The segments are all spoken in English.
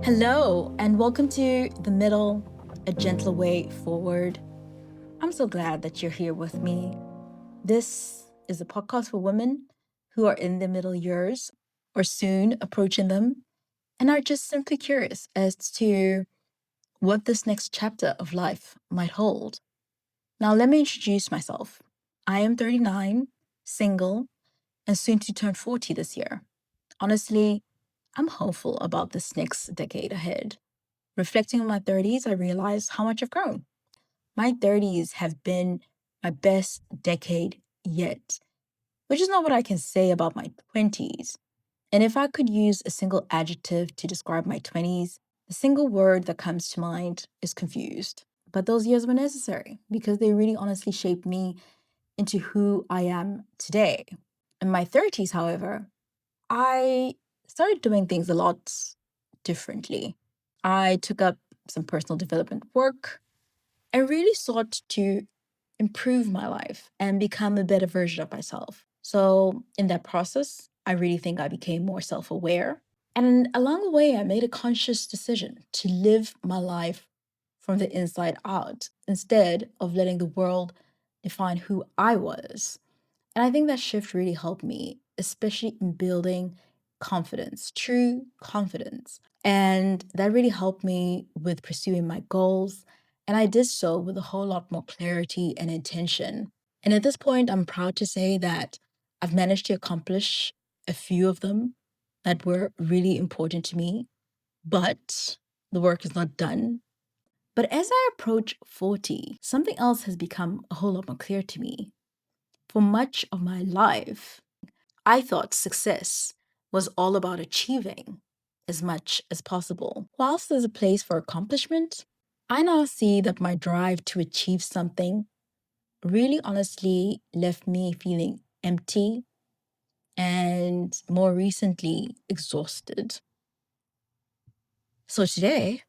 Hello, and welcome to The Middle, a gentle way forward. I'm so glad that you're here with me. This is a podcast for women who are in the middle years or soon approaching them and are just simply curious as to what this next chapter of life might hold. Now, let me introduce myself. I am 39, single, and soon to turn 40 this year. Honestly, I'm hopeful about this next decade ahead. Reflecting on my 30s, I realized how much I've grown. My 30s have been my best decade yet, which is not what I can say about my 20s. And if I could use a single adjective to describe my 20s, the single word that comes to mind is confused. But those years were necessary because they really honestly shaped me into who I am today. In my 30s, however, I started doing things a lot differently. I took up some personal development work and really sought to improve my life and become a better version of myself. So, in that process, I really think I became more self aware. And along the way, I made a conscious decision to live my life from the inside out instead of letting the world define who I was. And I think that shift really helped me, especially in building confidence, true confidence. And that really helped me with pursuing my goals. And I did so with a whole lot more clarity and intention. And at this point, I'm proud to say that I've managed to accomplish a few of them that were really important to me, but the work is not done. But as I approach 40, something else has become a whole lot more clear to me. For much of my life, I thought success was all about achieving as much as possible. Whilst there's a place for accomplishment, I now see that my drive to achieve something really honestly left me feeling empty and more recently exhausted. So today,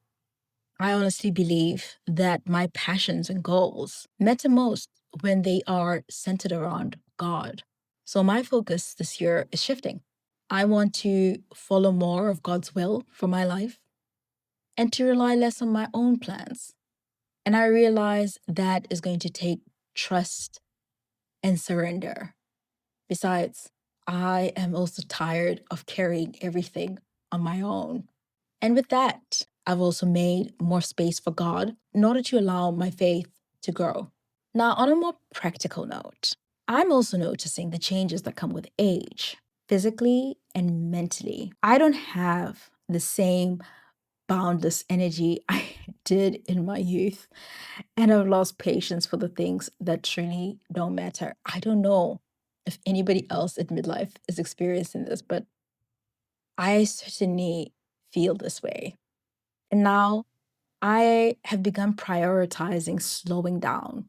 I honestly believe that my passions and goals matter most when they are centered around God. So my focus this year is shifting. I want to follow more of God's will for my life and to rely less on my own plans. And I realize that is going to take trust and surrender. Besides, I am also tired of carrying everything on my own. And with that, I've also made more space for God in order to allow my faith to grow. Now, on a more practical note, I'm also noticing the changes that come with age, physically and mentally. I don't have the same boundless energy I did in my youth, and I've lost patience for the things that truly don't matter. I don't know if anybody else at midlife is experiencing this, but I certainly feel this way. And now I have begun prioritizing slowing down,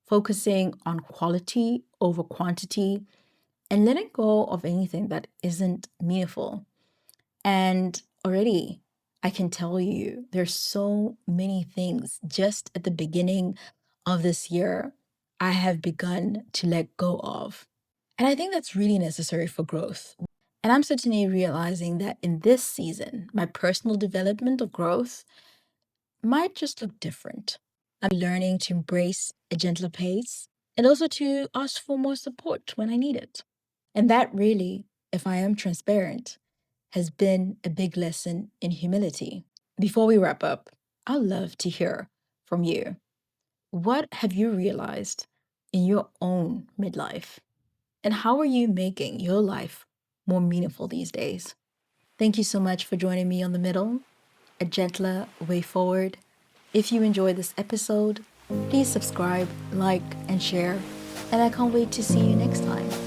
focusing on quality over quantity, and letting go of anything that isn't meaningful. And already, I can tell you there's so many things just at the beginning of this year I have begun to let go of. And I think that's really necessary for growth. And I'm certainly realizing that in this season, my personal development of growth might just look different. I'm learning to embrace a gentler pace and also to ask for more support when I need it. And that really, if I am transparent, has been a big lesson in humility. Before we wrap up, I'd love to hear from you. What have you realized in your own midlife? And how are you making your life more meaningful these days? Thank you so much for joining me on The Middle, a gentler way forward. If you enjoyed this episode, please subscribe, like, and share. And I can't wait to see you next time.